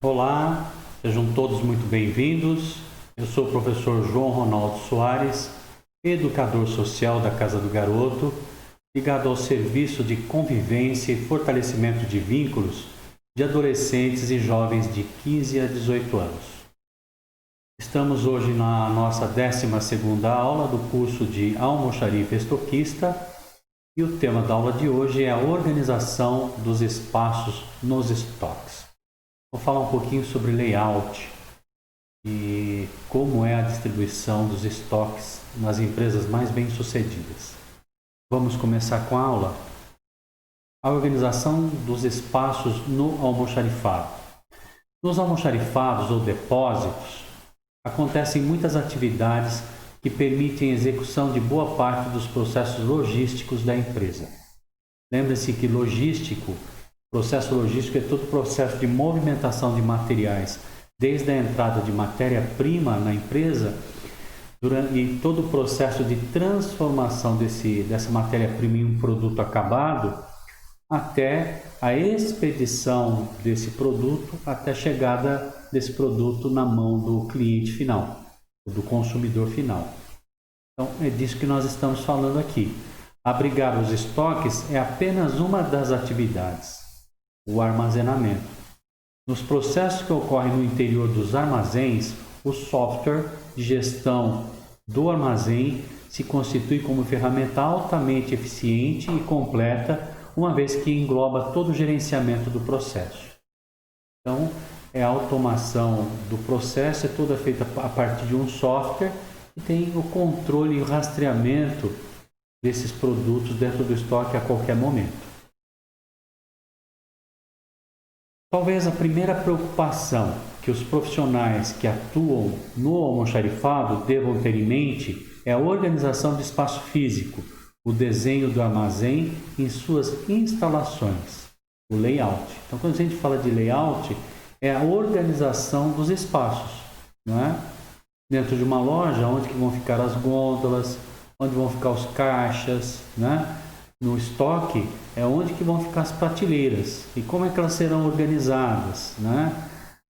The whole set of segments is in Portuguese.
Olá, sejam todos muito bem-vindos. Eu sou o professor João Ronaldo Soares, educador social da Casa do Garoto, ligado ao serviço de convivência e fortalecimento de vínculos de adolescentes e jovens de 15 a 18 anos. Estamos hoje na nossa 12ª aula do curso de Almoxarife Estoquista e o tema da aula de hoje é a organização dos espaços nos estoques. Vou falar um pouquinho sobre layout e como é a distribuição dos estoques nas empresas mais bem-sucedidas. Vamos começar com a aula. A organização dos espaços no almoxarifado. Nos almoxarifados ou depósitos, acontecem muitas atividades que permitem a execução de boa parte dos processos logísticos da empresa. Lembre-se que processo logístico é todo o processo de movimentação de materiais, desde a entrada de matéria-prima na empresa e todo o processo de transformação dessa matéria-prima em um produto acabado, até a expedição desse produto, até a chegada desse produto na mão do cliente final, do consumidor final. Então, é disso que nós estamos falando aqui. Abrigar os estoques é apenas uma das atividades. O armazenamento. Nos processos que ocorrem no interior dos armazéns, o software de gestão do armazém se constitui como ferramenta altamente eficiente e completa, uma vez que engloba todo o gerenciamento do processo. Então, a automação do processo é toda feita a partir de um software que tem o controle e o rastreamento desses produtos dentro do estoque a qualquer momento. Talvez a primeira preocupação que os profissionais que atuam no almoxarifado devam ter em mente é a organização do espaço físico, o desenho do armazém em suas instalações, o layout. Então, quando a gente fala de layout, é a organização dos espaços, não é? Dentro de uma loja, onde que vão ficar as gôndolas, onde vão ficar os caixas, né? No estoque é onde que vão ficar as prateleiras e como é que elas serão organizadas, né?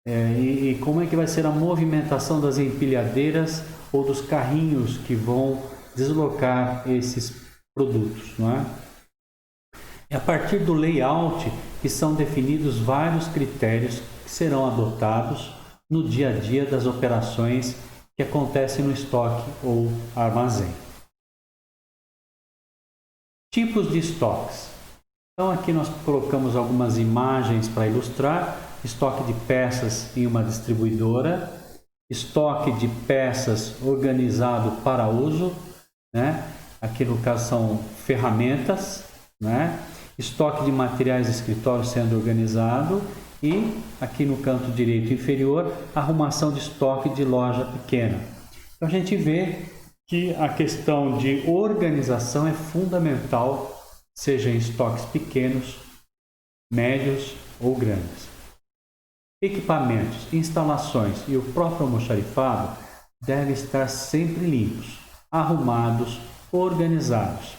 E como é que vai ser a movimentação das empilhadeiras ou dos carrinhos que vão deslocar esses produtos, não é? É a partir do layout que são definidos vários critérios que serão adotados no dia a dia das operações que acontecem no estoque ou armazém. Tipos de estoques. Então aqui nós colocamos algumas imagens para ilustrar. Estoque de peças em uma distribuidora, estoque de peças organizado para uso, né? Aqui no caso são ferramentas, né? Estoque de materiais de escritório sendo organizado e aqui no canto direito inferior, arrumação de estoque de loja pequena. Então a gente vê que a questão de organização é fundamental, seja em estoques pequenos, médios ou grandes. Equipamentos, instalações e o próprio almoxarifado devem estar sempre limpos, arrumados, organizados.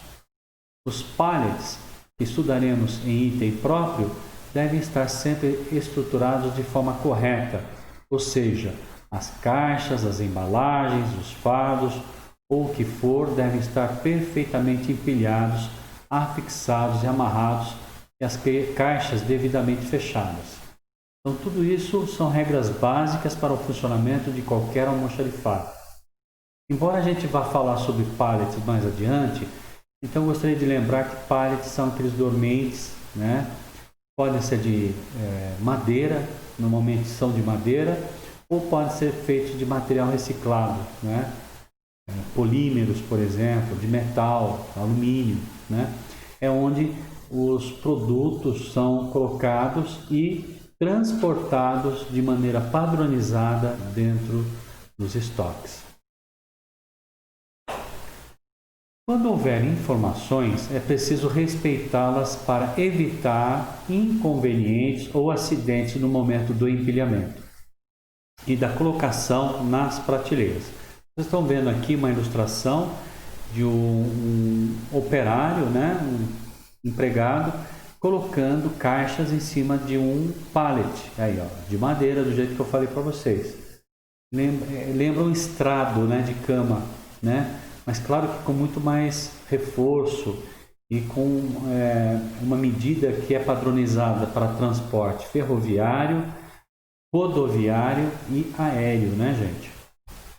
Os pallets, que estudaremos em item próprio, devem estar sempre estruturados de forma correta, ou seja, as caixas, as embalagens, os fardos, ou o que for, devem estar perfeitamente empilhados, afixados e amarrados e as caixas devidamente fechadas. Então, tudo isso são regras básicas para o funcionamento de qualquer almoxarifado. Embora a gente vá falar sobre pallets mais adiante, então gostaria de lembrar que pallets são aqueles dormentes, né? Podem ser de madeira, normalmente são de madeira, ou podem ser feitos de material reciclado, né? Polímeros, por exemplo, de metal, alumínio, né? É onde os produtos são colocados e transportados de maneira padronizada dentro dos estoques. Quando houver informações, é preciso respeitá-las para evitar inconvenientes ou acidentes no momento do empilhamento e da colocação nas prateleiras. Vocês estão vendo aqui uma ilustração de um operário, né, um empregado, colocando caixas em cima de um pallet, aí, ó, de madeira, do jeito que eu falei para vocês. Lembra um estrado, né, de cama, né? Mas claro que com muito mais reforço e com uma medida que é padronizada para transporte ferroviário, rodoviário e aéreo, né, gente?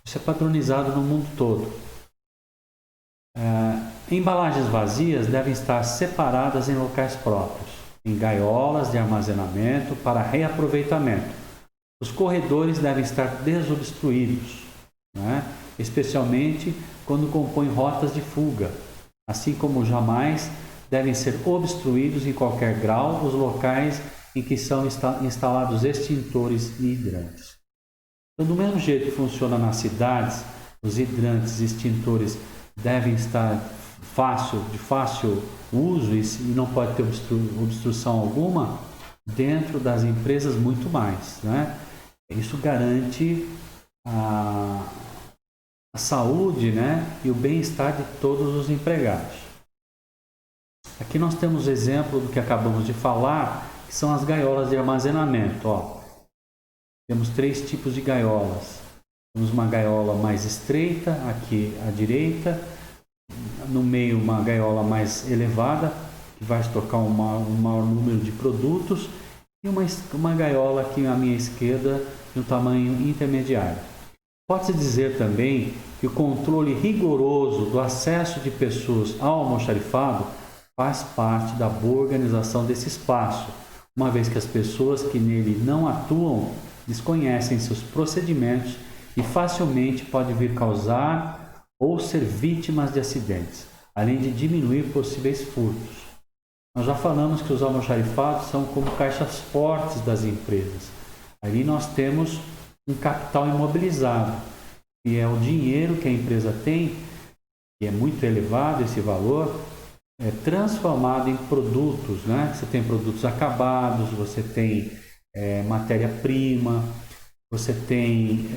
Isso é padronizado no mundo todo. Embalagens vazias devem estar separadas em locais próprios, em gaiolas de armazenamento para reaproveitamento. Os corredores devem estar desobstruídos, né? Especialmente quando compõem rotas de fuga, assim como jamais devem ser obstruídos em qualquer grau os locais em que são instalados extintores e hidrantes. Então, do mesmo jeito que funciona nas cidades, os hidrantes e extintores devem estar de fácil uso e não pode ter obstrução alguma, dentro das empresas muito mais, né? Isso garante a saúde, né, e o bem-estar de todos os empregados. Aqui nós temos exemplo do que acabamos de falar, que são as gaiolas de armazenamento. Ó. Temos 3 tipos de gaiolas. Temos uma gaiola mais estreita, aqui à direita, no meio uma gaiola mais elevada, que vai estocar um maior número de produtos, e uma gaiola aqui à minha esquerda, de um tamanho intermediário. Pode-se dizer também que o controle rigoroso do acesso de pessoas ao almoxarifado faz parte da boa organização desse espaço, uma vez que as pessoas que nele não atuam desconhecem seus procedimentos e facilmente pode vir causar ou ser vítimas de acidentes, além de diminuir possíveis furtos. Nós já falamos que os almoxarifados são como caixas fortes das empresas. Ali nós temos um capital imobilizado, que é o dinheiro que a empresa tem, que é muito elevado esse valor, é transformado em produtos, né? Você tem produtos acabados, você tem matéria-prima, você tem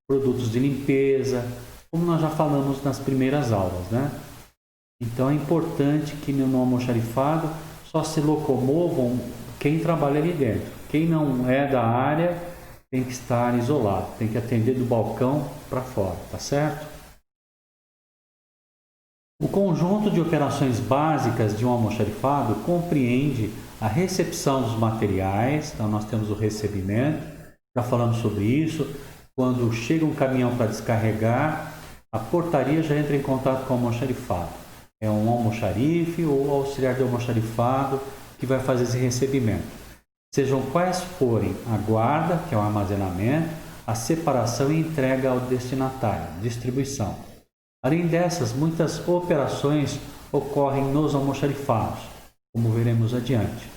produtos de limpeza, como nós já falamos nas primeiras aulas, né? Então é importante que no almoxarifado só se locomovam quem trabalha ali dentro. Quem não é da área tem que estar isolado, tem que atender do balcão para fora, tá certo? O conjunto de operações básicas de um almoxarifado compreende a recepção dos materiais, então nós temos o recebimento, já falamos sobre isso. Quando chega um caminhão para descarregar, a portaria já entra em contato com o almoxarifado. É um almoxarife ou auxiliar de almoxarifado que vai fazer esse recebimento. Sejam quais forem a guarda, que é o armazenamento, a separação e entrega ao destinatário, distribuição. Além dessas, muitas operações ocorrem nos almoxarifados, como veremos adiante.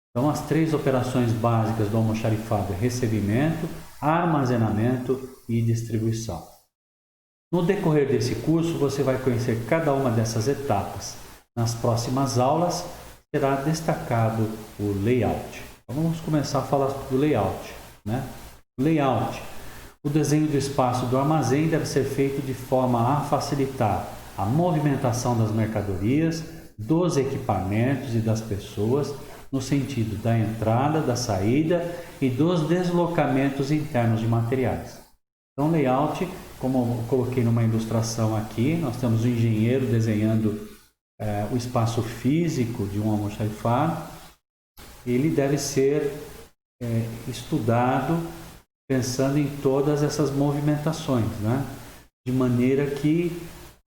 Então, as 3 operações básicas do almoxarifado é recebimento, armazenamento e distribuição. No decorrer desse curso, você vai conhecer cada uma dessas etapas. Nas próximas aulas, será destacado o layout. Então, vamos começar a falar do layout, né? Layout. O desenho do espaço do armazém deve ser feito de forma a facilitar a movimentação das mercadorias, dos equipamentos e das pessoas, no sentido da entrada, da saída e dos deslocamentos internos de materiais. Então, layout, como eu coloquei numa ilustração aqui, nós temos o engenheiro desenhando o espaço físico de um almoxarifado. Ele deve ser estudado pensando em todas essas movimentações, né? De maneira que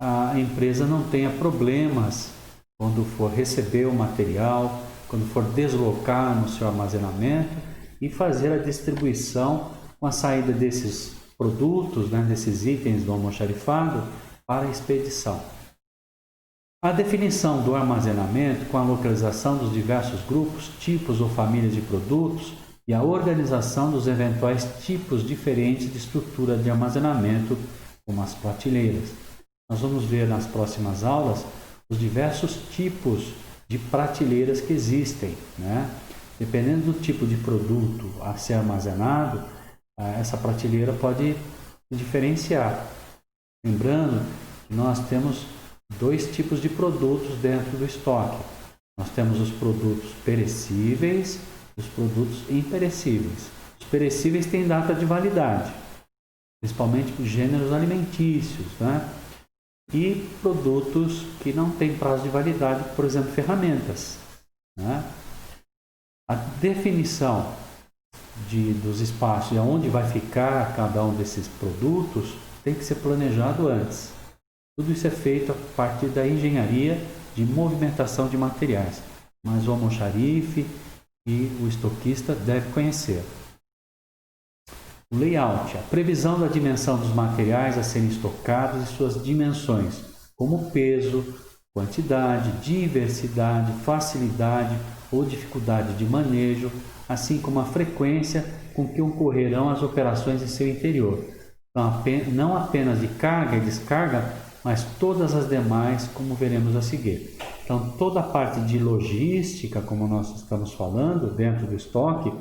a empresa não tenha problemas quando for receber o material, quando for deslocar no seu armazenamento e fazer a distribuição com a saída desses produtos, né, desses itens do almoxarifado para a expedição. A definição do armazenamento com a localização dos diversos grupos, tipos ou famílias de produtos e a organização dos eventuais tipos diferentes de estrutura de armazenamento, como as prateleiras. Nós vamos ver nas próximas aulas os diversos tipos de prateleiras que existem, né? Dependendo do tipo de produto a ser armazenado, essa prateleira pode se diferenciar. Lembrando que nós temos 2 tipos de produtos dentro do estoque. Nós temos os produtos perecíveis e os produtos imperecíveis. Os perecíveis têm data de validade, principalmente os gêneros alimentícios, né? E produtos que não têm prazo de validade, por exemplo, ferramentas, né? A definição dos espaços e aonde vai ficar cada um desses produtos tem que ser planejado antes. Tudo isso é feito a partir da engenharia de movimentação de materiais, mas o almoxarife e o estoquista devem conhecer. O layout, a previsão da dimensão dos materiais a serem estocados e suas dimensões, como peso, quantidade, diversidade, facilidade ou dificuldade de manejo, assim como a frequência com que ocorrerão as operações em seu interior. Então, não apenas de carga e descarga, mas todas as demais, como veremos a seguir. Então, toda a parte de logística, como nós estamos falando, dentro do estoque,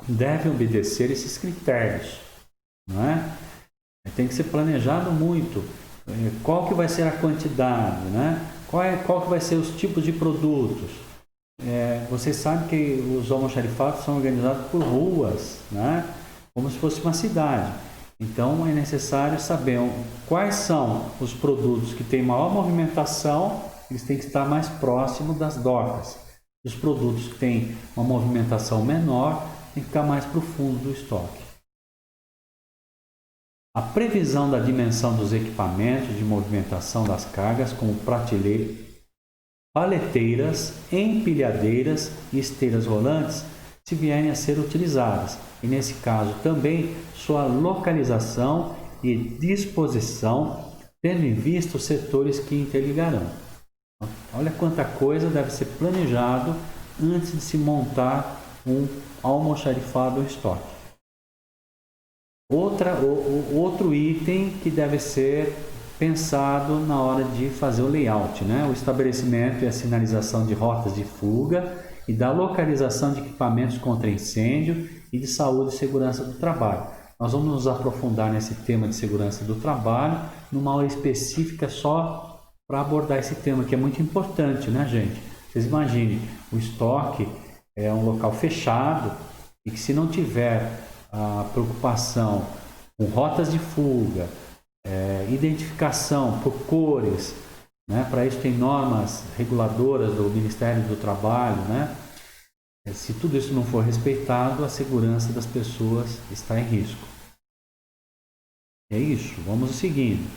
deve obedecer esses critérios, não é? Tem que ser planejado muito. Qual que vai ser a quantidade, né? Qual que vai ser os tipos de produtos? Vocês sabem que os almoxarifados são organizados por ruas, né? Como se fosse uma cidade. Então é necessário saber quais são os produtos que têm maior movimentação, eles têm que estar mais próximos das docas. Os produtos que têm uma movimentação menor têm que ficar mais para o fundo do estoque. A previsão da dimensão dos equipamentos de movimentação das cargas, como prateleiras, paleteiras, empilhadeiras e esteiras rolantes, se vierem a ser utilizadas, e nesse caso também sua localização e disposição, tendo em vista os setores que interligarão. Olha quanta coisa deve ser planejado antes de se montar um almoxarifado em estoque. Outro item que deve ser pensado na hora de fazer o layout, né? O estabelecimento e a sinalização de rotas de fuga e da localização de equipamentos contra incêndio e de saúde e segurança do trabalho. Nós vamos nos aprofundar nesse tema de segurança do trabalho numa aula específica só para abordar esse tema, que é muito importante, né, gente? Vocês imaginem, o estoque é um local fechado e que se não tiver a preocupação com rotas de fuga, identificação por cores, né? Para isso tem normas reguladoras do Ministério do Trabalho, né? Se tudo isso não for respeitado, a segurança das pessoas está em risco. É isso, vamos seguindo.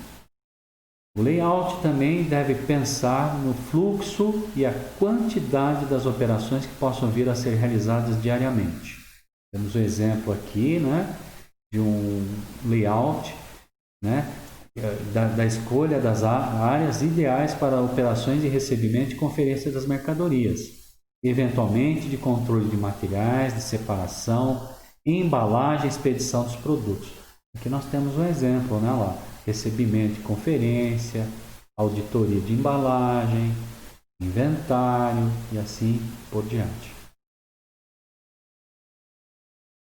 O layout também deve pensar no fluxo e a quantidade das operações que possam vir a ser realizadas diariamente. Temos um exemplo aqui, né, de um layout, né, da escolha das áreas ideais para operações de recebimento e conferência das mercadorias, eventualmente de controle de materiais, de separação, embalagem e expedição dos produtos. Aqui nós temos um exemplo, né, lá, recebimento de conferência, auditoria de embalagem, inventário e assim por diante.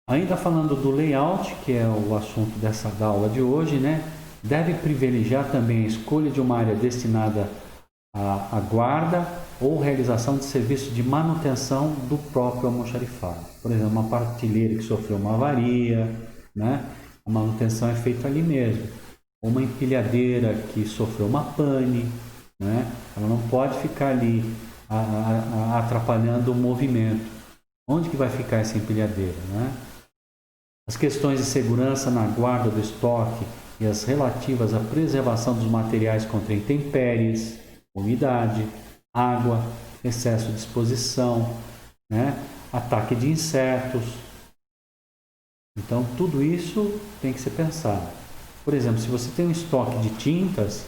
Ainda falando do layout, que é o assunto da aula de hoje, né? Deve privilegiar também a escolha de uma área destinada à guarda ou realização de serviço de manutenção do próprio almoxarifado. Por exemplo, uma prateleira que sofreu uma avaria, né? A manutenção é feita ali mesmo. Uma empilhadeira que sofreu uma pane, né? Ela não pode ficar ali atrapalhando o movimento. Onde que vai ficar essa empilhadeira, né? As questões de segurança na guarda do estoque e as relativas à preservação dos materiais contra intempéries, umidade, água, excesso de exposição, né? Ataque de insetos. Então, tudo isso tem que ser pensado. Por exemplo, se você tem um estoque de tintas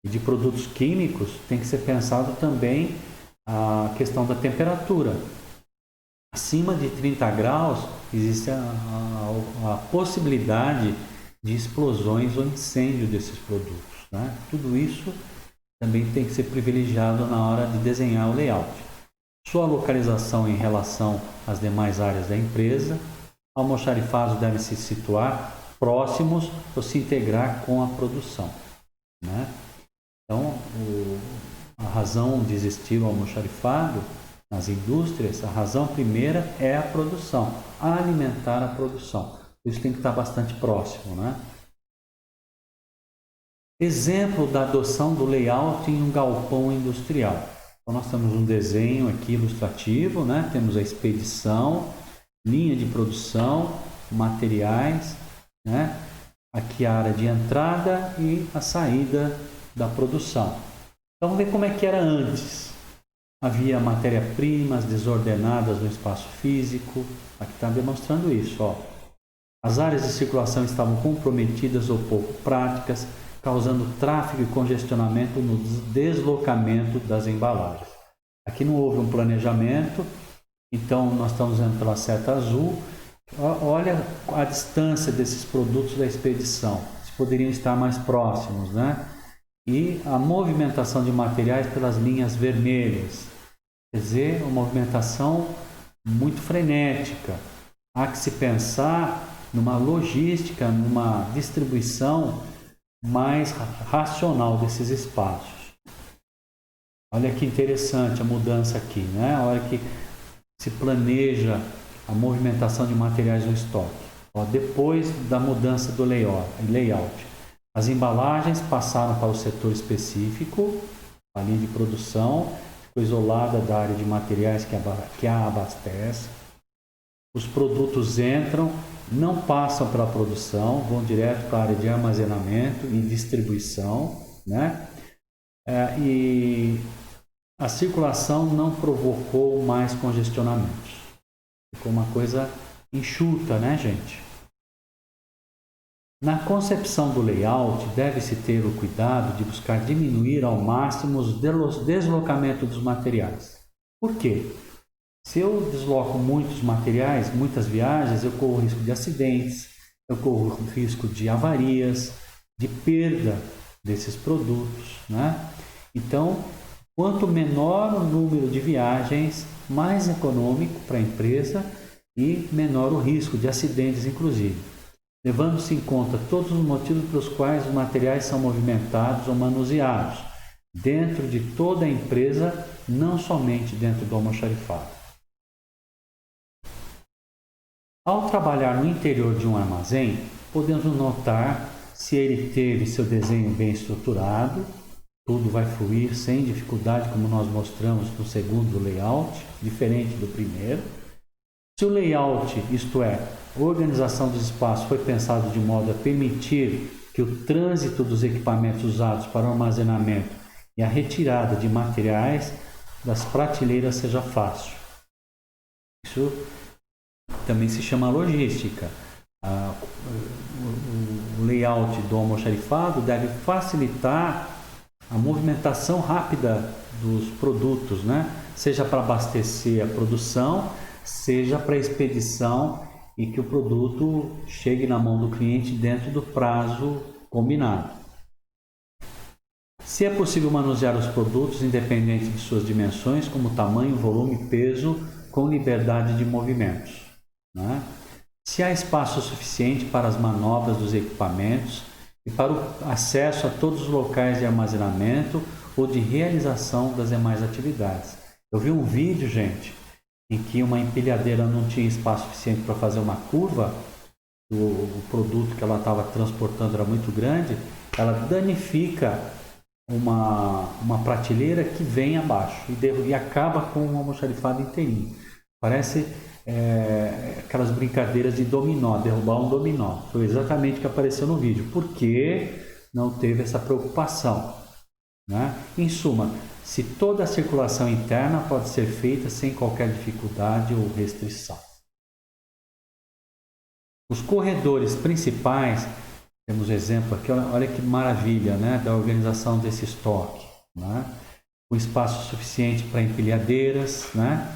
e de produtos químicos, tem que ser pensado também a questão da temperatura. Acima de 30 graus, existe a possibilidade de explosões ou incêndio desses produtos, né? Tudo isso também tem que ser privilegiado na hora de desenhar o layout. Sua localização em relação às demais áreas da empresa. Almoxarifados devem se situar próximos ou se integrar com a produção, né? Então, a razão de existir o almoxarifado nas indústrias, a razão primeira é a produção, alimentar a produção. Isso tem que estar bastante próximo, né? Exemplo da adoção do layout em um galpão industrial. Então, nós temos um desenho aqui ilustrativo, né? Temos a expedição, linha de produção, materiais, né? Aqui a área de entrada e a saída da produção. Então, vamos ver como é que era antes. Havia matéria-primas desordenadas no espaço físico. Aqui está demonstrando isso, ó. As áreas de circulação estavam comprometidas ou pouco práticas, causando tráfego e congestionamento no deslocamento das embalagens. Aqui não houve um planejamento, então nós estamos vendo pela seta azul. Olha a distância desses produtos da expedição, eles poderiam estar mais próximos, né? E a movimentação de materiais pelas linhas vermelhas, quer dizer, uma movimentação muito frenética. Há que se pensar numa logística, numa distribuição mais racional desses espaços. Olha que interessante a mudança aqui, né? A hora que se planeja a movimentação de materiais no estoque. Ó, depois da mudança do layout, as embalagens passaram para o setor específico, a linha de produção, ficou isolada da área de materiais que a abastece. Os produtos entram, não passam pela produção, vão direto para a área de armazenamento e distribuição, né? E a circulação não provocou mais congestionamentos. Ficou uma coisa enxuta, né, gente? Na concepção do layout, deve-se ter o cuidado de buscar diminuir ao máximo os deslocamentos dos materiais. Por quê? Se eu desloco muitos materiais, muitas viagens, eu corro risco de acidentes, eu corro risco de avarias, de perda desses produtos, né? Então, quanto menor o número de viagens, mais econômico para a empresa e menor o risco de acidentes, inclusive, levando-se em conta todos os motivos pelos quais os materiais são movimentados ou manuseados dentro de toda a empresa, não somente dentro do almoxarifado. Ao trabalhar no interior de um armazém, podemos notar se ele teve seu desenho bem estruturado, tudo vai fluir sem dificuldade, como nós mostramos no segundo layout, diferente do primeiro. Se o layout, isto é, a organização dos espaços foi pensado de modo a permitir que o trânsito dos equipamentos usados para o armazenamento e a retirada de materiais das prateleiras seja fácil. Isso também se chama logística. O layout do almoxarifado deve facilitar a movimentação rápida dos produtos, né? Seja para abastecer a produção, seja para a expedição e que o produto chegue na mão do cliente dentro do prazo combinado. Se é possível manusear os produtos independente de suas dimensões, como tamanho, volume e peso, com liberdade de movimentos, né? Se há espaço suficiente para as manobras dos equipamentos e para o acesso a todos os locais de armazenamento ou de realização das demais atividades. Eu vi um vídeo, gente, em que uma empilhadeira não tinha espaço suficiente para fazer uma curva, o produto que ela estava transportando era muito grande, ela danifica uma prateleira que vem abaixo e acaba com o almoxarifado inteirinho. Parece aquelas brincadeiras de dominó, derrubar um dominó. Foi exatamente o que apareceu no vídeo, porque não teve essa preocupação, né? Em suma, se toda a circulação interna pode ser feita sem qualquer dificuldade ou restrição. Os corredores principais, temos exemplo aqui, olha que maravilha, né, da organização desse estoque, né? Com espaço suficiente para empilhadeiras, né?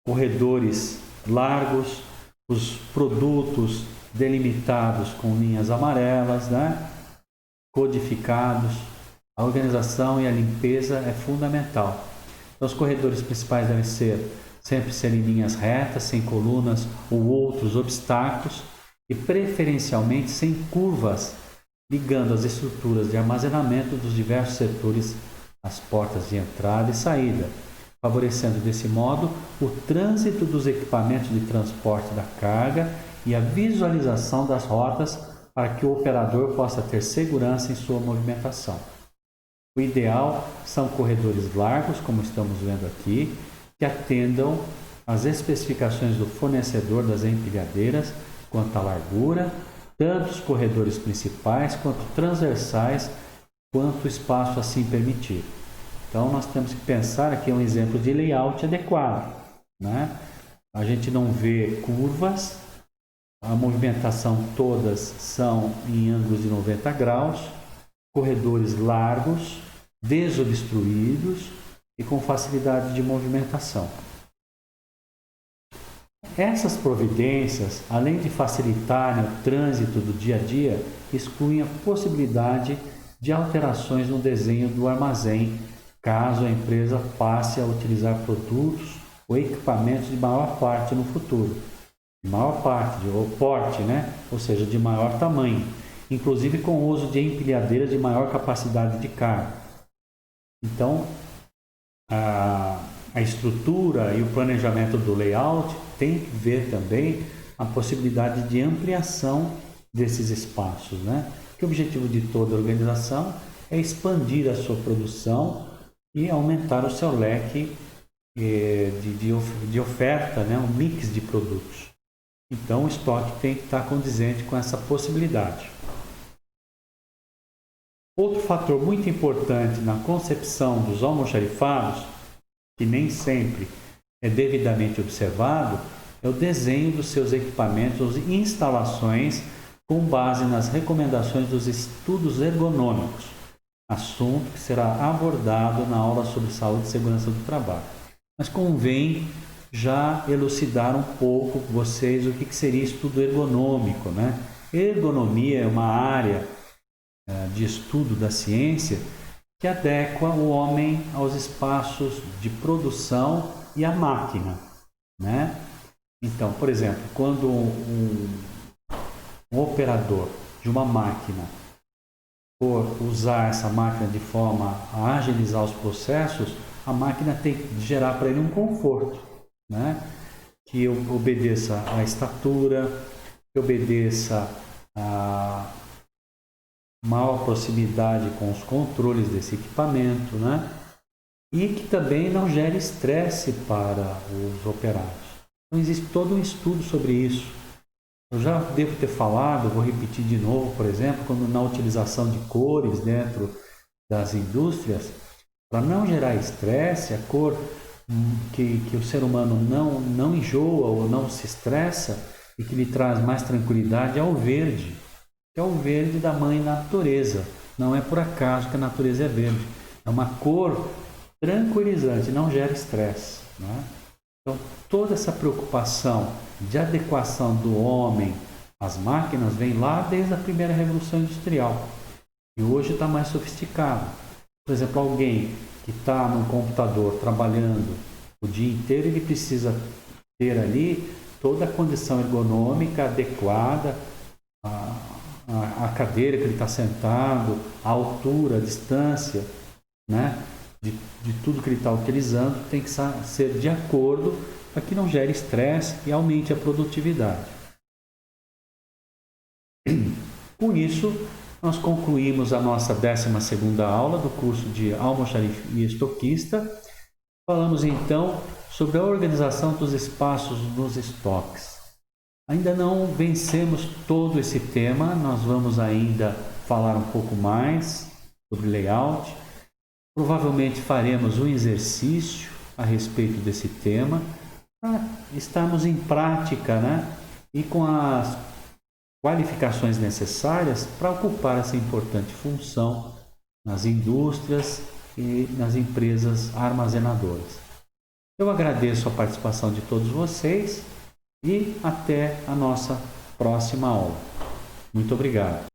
Corredores largos, os produtos delimitados com linhas amarelas, né? Codificados. A organização e a limpeza é fundamental. Então, os corredores principais devem sempre ser em linhas retas, sem colunas ou outros obstáculos e preferencialmente sem curvas, ligando as estruturas de armazenamento dos diversos setores as portas de entrada e saída, favorecendo desse modo o trânsito dos equipamentos de transporte da carga e a visualização das rotas para que o operador possa ter segurança em sua movimentação. O ideal são corredores largos, como estamos vendo aqui, que atendam às especificações do fornecedor das empilhadeiras quanto à largura, tanto os corredores principais quanto transversais, quanto o espaço assim permitir. Então, nós temos que pensar aqui um exemplo de layout adequado, né? A gente não vê curvas, a movimentação todas são em ângulos de 90 graus, corredores largos, desobstruídos e com facilidade de movimentação. Essas providências, além de facilitarem o trânsito do dia a dia, excluem a possibilidade de alterações no desenho do armazém, caso a empresa passe a utilizar produtos ou equipamentos de maior parte no futuro. De maior parte, ou porte, né? Ou seja, de maior tamanho, inclusive com o uso de empilhadeiras de maior capacidade de carga. Então, a estrutura e o planejamento do layout tem que ver também a possibilidade de ampliação desses espaços, né? Que o objetivo de toda a organização é expandir a sua produção e aumentar o seu leque de oferta, né? Um mix de produtos. Então, o estoque tem que estar condizente com essa possibilidade. Outro fator muito importante na concepção dos almoxarifados, que nem sempre é devidamente observado, é o desenho dos seus equipamentos e instalações com base nas recomendações dos estudos ergonômicos, assunto que será abordado na aula sobre saúde e segurança do trabalho. Mas convém já elucidar um pouco vocês o que seria estudo ergonômico, né? Ergonomia é uma área de estudo da ciência que adequa o homem aos espaços de produção e à máquina, né? Então, por exemplo, quando um operador de uma máquina for usar essa máquina de forma a agilizar os processos, a máquina tem que gerar para ele um conforto, né? Que obedeça à estatura, que obedeça a maior proximidade com os controles desse equipamento, né? E que também não gere estresse para os operários. Então, existe todo um estudo sobre isso. Eu já devo ter falado, vou repetir de novo, por exemplo, quando na utilização de cores dentro das indústrias, para não gerar estresse, a cor que o ser humano não enjoa ou não se estressa e que lhe traz mais tranquilidade é o verde, que é o verde da mãe natureza. Não é por acaso que a natureza é verde. É uma cor tranquilizante, não gera estresse, né? Então, toda essa preocupação de adequação do homem às máquinas vem lá desde a primeira Revolução Industrial. E hoje está mais sofisticado. Por exemplo, alguém que está no computador trabalhando o dia inteiro, ele precisa ter ali toda a condição ergonômica adequada, a cadeira que ele está sentado, a altura, a distância, né? De tudo que ele está utilizando tem que ser de acordo para que não gere estresse e aumente a produtividade. Com isso, nós concluímos a nossa 12ª aula do curso de almoxarife e estoquista. Falamos então sobre a organização dos espaços nos estoques. Ainda não vencemos todo esse tema, nós vamos ainda falar um pouco mais sobre layout. Provavelmente faremos um exercício a respeito desse tema, para estarmos em prática, né? E com as qualificações necessárias para ocupar essa importante função nas indústrias e nas empresas armazenadoras. Eu agradeço a participação de todos vocês e até a nossa próxima aula. Muito obrigado.